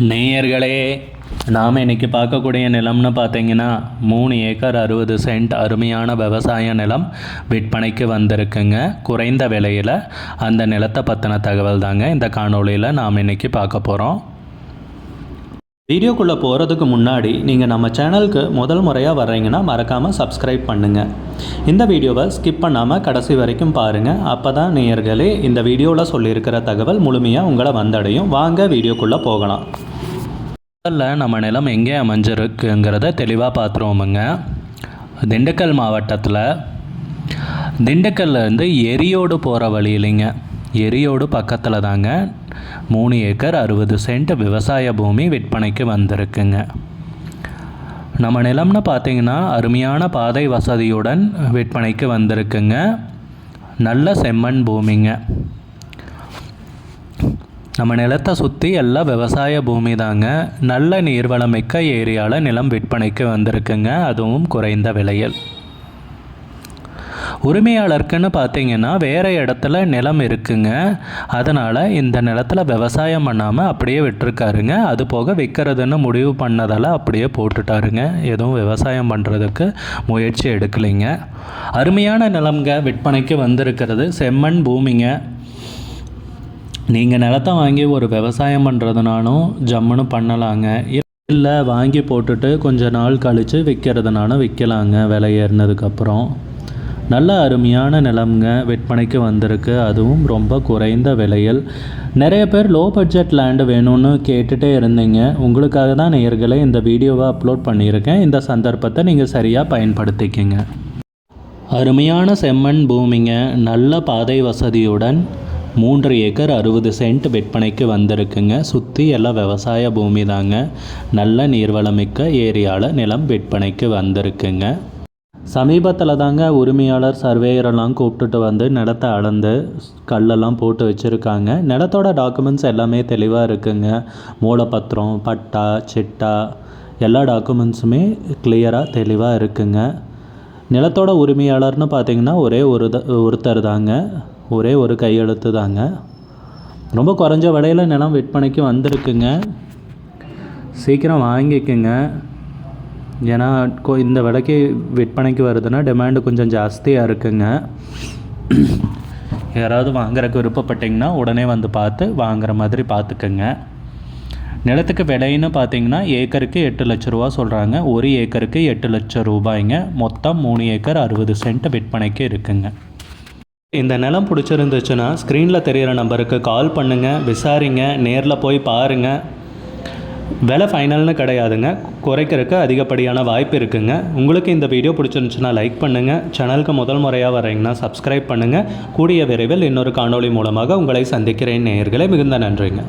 நேயர்களே, நாம் இன்றைக்கி பார்க்கக்கூடிய நிலம்னு பார்த்தீங்கன்னா 3 ஏக்கர் 60 சென்ட் அருமையான விவசாய நிலம் விற்பனைக்கு வந்திருக்குங்க. குறைந்த விலையில் அந்த நிலத்தை பற்றின தகவல் தாங்க இந்த காணொளியில் நாம் இன்றைக்கி பார்க்க போகிறோம். வீடியோக்குள்ளே போகிறதுக்கு முன்னாடி நீங்கள் நம்ம சேனலுக்கு முதல் முறையாக வர்றீங்கன்னா மறக்காமல் சப்ஸ்கிரைப் பண்ணுங்கள். இந்த வீடியோவை ஸ்கிப் பண்ணாமல் கடைசி வரைக்கும் பாருங்கள். அப்போ தான் நேயர்களே இந்த வீடியோவில் சொல்லியிருக்கிற தகவல் முழுமையாக உங்களை வந்தடையும். வாங்க வீடியோக்குள்ளே போகலாம். முதல்ல நம்ம நிலம் எங்கே அமைஞ்சிருக்குங்கிறத தெளிவாக பார்த்துருவோமுங்க. திண்டுக்கல் மாவட்டத்தில் திண்டுக்கல்லேருந்து எரியோடு போகிற வழியிலைங்க, எரியோடு பக்கத்தில் தாங்க 3 ஏக்கர் 60 சென்ட் விவசாய பூமி விற்பனைக்கு வந்திருக்குங்க. நம்ம நிலம்னு பார்த்திங்கன்னா அருமையான பாதை வசதியுடன் விற்பனைக்கு வந்திருக்குங்க. நல்ல செம்மண் பூமிங்க. நம்ம நிலத்தை சுற்றி எல்லாம் விவசாய பூமி தாங்க. நல்ல நீர்வளமிக்க ஏரியாவில் நிலம் விற்பனைக்கு வந்திருக்குங்க, அதுவும் குறைந்த விலையில். உரிமையாளருக்குன்னு பார்த்தீங்கன்னா வேறு இடத்துல நிலம் இருக்குங்க. அதனால் இந்த நிலத்தில் விவசாயம் பண்ணாமல் அப்படியே விட்டுருக்காருங்க. அது போக விற்கிறதுன்னு முடிவு பண்ணதால் அப்படியே போட்டுட்டாருங்க. எதுவும் விவசாயம் பண்ணுறதுக்கு முயற்சி எடுக்கலைங்க. அருமையான நிலம்ங்க விற்பனைக்கு வந்திருக்கிறது. செம்மண் பூமிங்க. நீங்கள் நிலத்தை வாங்கி ஒரு விவசாயம் பண்ணுறதுனாலும் ஜம்முன்னு பண்ணலாங்க. இல்லை வாங்கி போட்டுட்டு கொஞ்ச நாள் கழித்து விற்கிறதுனாலும் விற்கலாங்க விலை ஏறினதுக்கப்புறம். நல்ல அருமையான நிலம்ங்க விற்பனைக்கு வந்திருக்கு, அதுவும் ரொம்ப குறைந்த விலையில். நிறைய பேர் லோ பட்ஜெட் லேண்டு வேணும்னு கேட்டுகிட்டே இருந்தீங்க. உங்களுக்காக தான் நேயர்களே இந்த வீடியோவை அப்லோட் பண்ணியிருக்கேன். இந்த சந்தர்ப்பத்தை நீங்கள் சரியாக பயன்படுத்திக்கங்க. அருமையான செம்மண் பூமிங்க. நல்ல பாதை வசதியுடன் 3 ஏக்கர் 60 சென்ட் விற்பனைக்கு வந்திருக்குங்க. சுற்றி எல்லாம் விவசாய பூமி தாங்க. நல்ல நீர்வளமிக்க ஏரியாவில் நிலம் விற்பனைக்கு வந்திருக்குங்க. சமீபத்தில் தாங்க உரிமையாளர் சர்வேயரெல்லாம் கூப்பிட்டுட்டு வந்து நிலத்தை அளந்து கல்லெல்லாம் போட்டு வச்சுருக்காங்க. நிலத்தோட டாக்குமெண்ட்ஸ் எல்லாமே தெளிவாக இருக்குங்க. மூலப்பத்திரம், பட்டா, சிட்டா எல்லா டாக்குமெண்ட்ஸுமே கிளியராக தெளிவாக இருக்குங்க. நிலத்தோட உரிமையாளர்னு பார்த்திங்கன்னா ஒருத்தர் தாங்க, ஒரே ஒரு கையெழுத்து தாங்க. ரொம்ப குறைஞ்ச விலையில் நிலம் விற்பனைக்கு வந்திருக்குங்க. சீக்கிரம் வாங்கிக்குங்க. ஏன்னா இந்த விலைக்கு விற்பனைக்கு வருதுன்னா டிமாண்டு கொஞ்சம் ஜாஸ்தியாக இருக்குங்க. யாராவது வாங்குறதுக்கு விருப்பப்பட்டிங்கன்னா உடனே வந்து பார்த்து வாங்குகிற மாதிரி பார்த்துக்குங்க. நிலத்துக்கு விலைன்னு பார்த்தீங்கன்னா ஏக்கருக்கு 8 லட்ச ரூபா சொல்கிறாங்க. ஒரு ஏக்கருக்கு 8 லட்சம் ரூபாய்ங்க. மொத்தம் 3 ஏக்கர் 60 சென்ட் விற்பனைக்கு இருக்குங்க. இந்த நிலம் பிடிச்சிருந்துச்சுன்னா ஸ்க்ரீனில் தெரிகிற நம்பருக்கு கால் பண்ணுங்கள், விசாரிங்க, நேரில் போய் பாருங்கள். விலை ஃபைனல்னு கிடையாதுங்க, குறைக்கிறதுக்கு அதிகப்படியான வாய்ப்பு இருக்குங்க. உங்களுக்கு இந்த வீடியோ பிடிச்சிருந்துச்சுன்னா லைக் பண்ணுங்கள். சேனலுக்கு முதல் முறையாக வரீங்கன்னா சப்ஸ்கிரைப் பண்ணுங்கள். கூடிய விரைவில் இன்னொரு காணொளி மூலமாக உங்களை சந்திக்கிறேன் நேயர்களே. மிகுந்த நன்றிங்க.